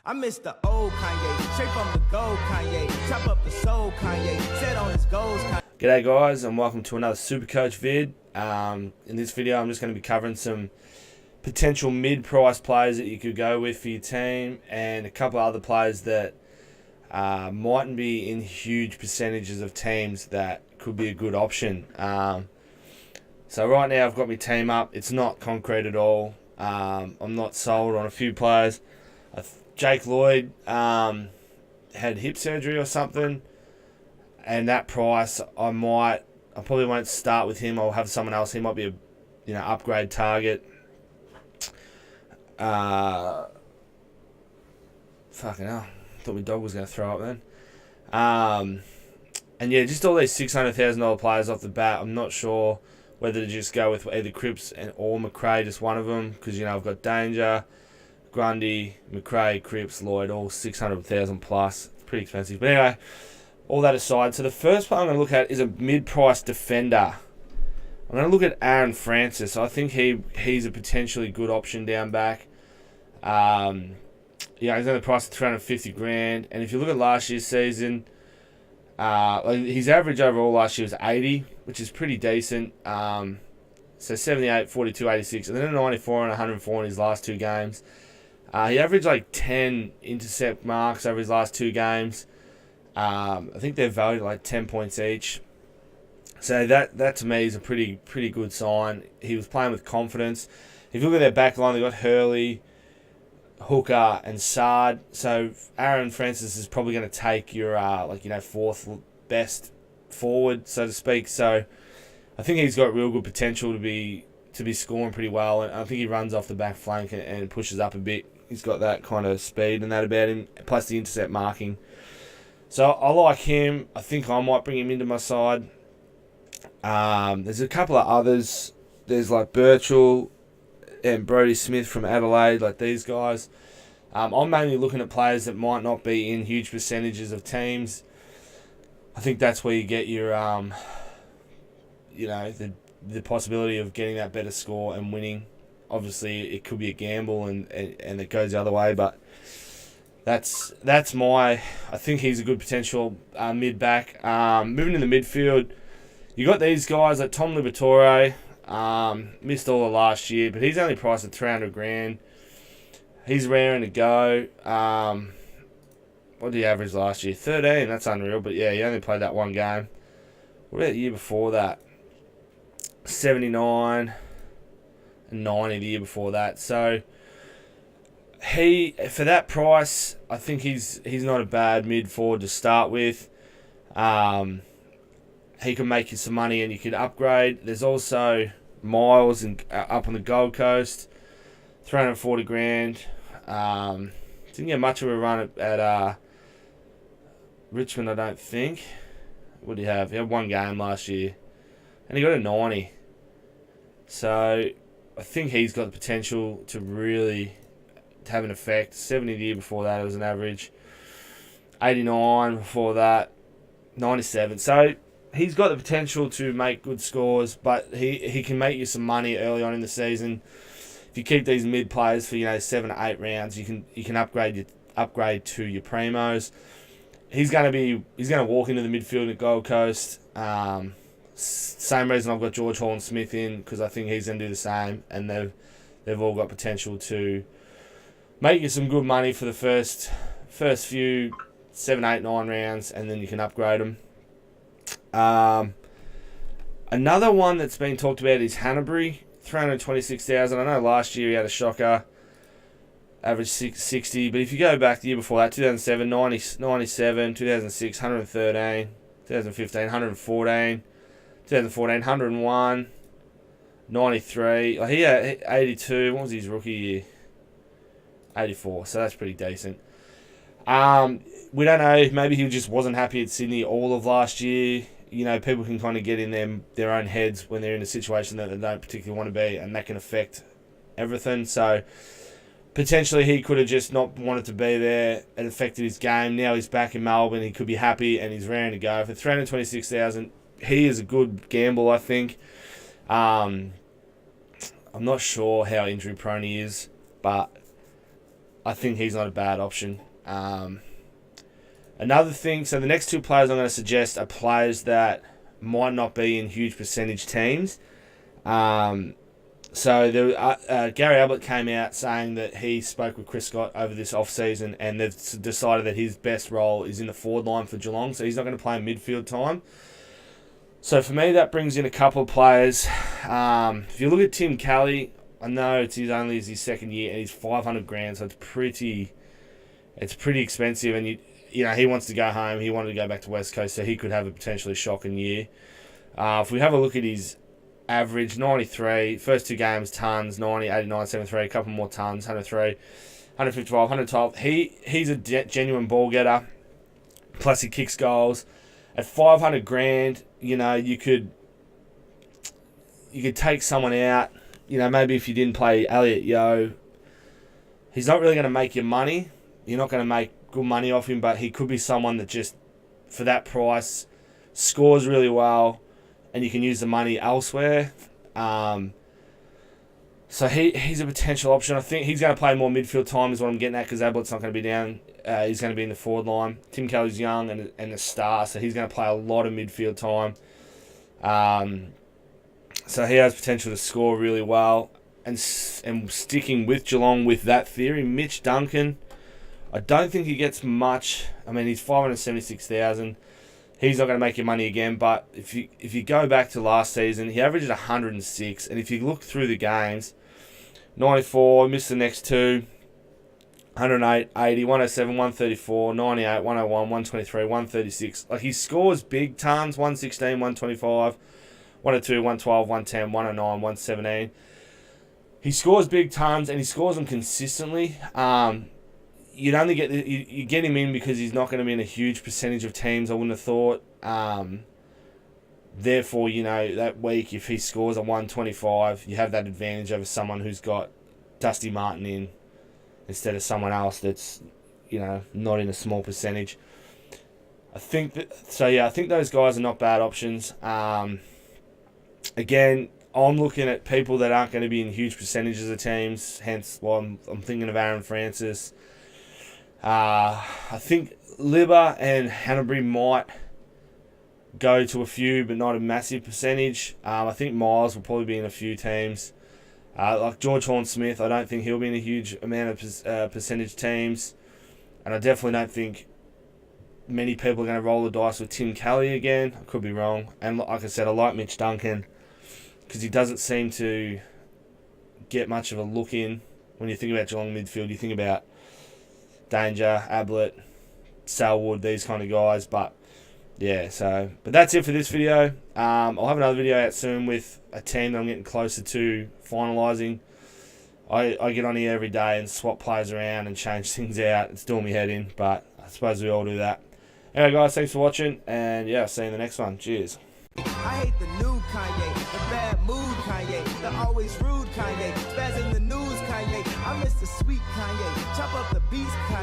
I miss the old Kanye, straight from the gold Kanye, chop up the soul Kanye, set on his goals Kanye. G'day guys and welcome to another Supercoach vid. In this video I'm just going to be covering some potential mid-price players that you could go with for your team and a couple of other players that mightn't be in huge percentages of teams that could be a good option. So right now I've got my team up. It's not concrete at all. I'm not sold on a few players. Jake Lloyd had hip surgery or something, and that price I probably won't start with him. I'll have someone else. He might be a upgrade target. Fucking hell, thought my dog was going to throw up then. And yeah, just all these $600,000 players off the bat. I'm not sure whether to just go with either Cripps or McRae, just one of them, because I've got Danger, Grundy, McRae, Cripps, Lloyd, all 600,000 plus. It's pretty expensive. But anyway, all that aside, so the first player I'm going to look at is a mid-price defender. I'm going to look at Aaron Francis. I think he's a potentially good option down back. He's only priced at $350,000, and if you look at last year's season, his average overall last year was 80, which is pretty decent. So 78, 42, 86, and then a 94 and 104 in his last two games. He averaged like 10 intercept marks over his last two games. I think they're valued at like 10 points each. So that to me is a pretty good sign. He was playing with confidence. If you look at their back line, they've got Hurley, Hooker, and Sard. So Aaron Francis is probably going to take your fourth best forward, so to speak. So I think he's got real good potential to be scoring pretty well, and I think he runs off the back flank and pushes up a bit. He's got that kind of speed and that about him, plus the intercept marking. So I like him. I think I might bring him into my side. There's a couple of others. There's like Birchall and Brodie Smith from Adelaide, like these guys. I'm mainly looking at players that might not be in huge percentages of teams. I think that's where you get your, the possibility of getting that better score and winning. Obviously, it could be a gamble and it goes the other way, but that's I think he's a good potential mid-back. Moving to the midfield, you got these guys like Tom Liberatore, missed all of last year, but he's only priced at $300,000. He's raring to go. What did he average last year? 13, that's unreal, but yeah, he only played that one game. What about the year before that? 79 and 90 the year before that. So for that price, I think he's not a bad mid forward to start with. He can make you some money and you can upgrade. There's also Miles up on the Gold Coast, $340,000. Didn't get much of a run at Richmond, I don't think. What did he have? He had one game last year, and he got a 90. So I think he's got the potential to really have an effect. 70 the year before that, it was an average. 89 before that, 97. So he's got the potential to make good scores, but he can make you some money early on in the season. If you keep these mid players for 7 to 8 rounds, you can upgrade to your primos. He's gonna walk into the midfield at Gold Coast. Same reason I've got George Hall and Smith in, because I think he's gonna do the same, and they've all got potential to make you some good money for the first few 7, 8, 9 rounds, and then you can upgrade them. Another one that's been talked about is Hanbury, $326,000. I know last year he had a shocker, average 60, but if you go back the year before that, 2007, 97, 2006, 113, 2015, 114, 2014, 101, 93. He had 82. What was his rookie year? 84. So that's pretty decent. We don't know. Maybe he just wasn't happy at Sydney all of last year. People can kind of get in their own heads when they're in a situation that they don't particularly want to be, and that can affect everything. So potentially he could have just not wanted to be there. It affected his game. Now he's back in Melbourne. He could be happy, and he's raring to go. For $326,000, he is a good gamble, I think. I'm not sure how injury prone he is, but I think he's not a bad option. Another thing, so the next two players I'm going to suggest are players that might not be in huge percentage teams. So Gary Ablett came out saying that he spoke with Chris Scott over this off-season, and they've decided that his best role is in the forward line for Geelong, so he's not going to play in midfield time. So for me, that brings in a couple of players. If you look at Tim Kelly, I know it's only his second year, and he's $500,000, so it's pretty expensive, and he wants to go home. He wanted to go back to West Coast, so he could have a potentially shocking year. If we have a look at his average, 93, first two games, tons, 90, 89, 73, a couple more tons, 103, 155, 112. He's a genuine ball getter, plus he kicks goals. At $500,000, you could take someone out. Maybe if you didn't play Elliot Yeo, he's not really going to make your money. You're not going to make good money off him, but he could be someone that just, for that price, scores really well, and you can use the money elsewhere. So he's a potential option. I think he's going to play more midfield time is what I'm getting at, because Ablett's not going to be down. He's going to be in the forward line. Tim Kelly's young and a star, so he's going to play a lot of midfield time. So he has potential to score really well. And sticking with Geelong with that theory, Mitch Duncan, I don't think he gets much. I mean, he's $576,000. He's not going to make you money again, but if you go back to last season, he averaged 106, and if you look through the games, 94, missed the next two, 108, 80, 107, 134, 98, 101, 123, 136. Like, he scores big tons, 116, 125, 102, 112, 110, 109, 117. He scores big tons, and he scores them consistently. You'd only you get him in because he's not going to be in a huge percentage of teams, I wouldn't have thought. Therefore, that week, if he scores a 125, you have that advantage over someone who's got Dusty Martin in instead of someone else that's, not in a small percentage. I think those guys are not bad options. Again, I'm looking at people that aren't going to be in huge percentages of teams, hence why I'm thinking of Aaron Francis. I think Libba and Hanbury might go to a few, but not a massive percentage. I think Miles will probably be in a few teams. Like George Horne-Smith, I don't think he'll be in a huge amount of percentage teams. And I definitely don't think many people are going to roll the dice with Tim Kelly again. I could be wrong. And like I said, I like Mitch Duncan because he doesn't seem to get much of a look in. When you think about Geelong midfield, you think about Danger, Ablett, Selwood, these kind of guys. But that's it for this video. I'll have another video out soon with a team that I'm getting closer to finalising. I get on here every day and swap players around and change things out. It's doing me head in, but I suppose we all do that. Anyway, guys, thanks for watching, and yeah, see you in the next one. Cheers. I hate the new Kanye, the bad mood Kanye, the always rude Kanye, spaz in the news Kanye. I miss the sweet Kanye, chop up the beast Kanye.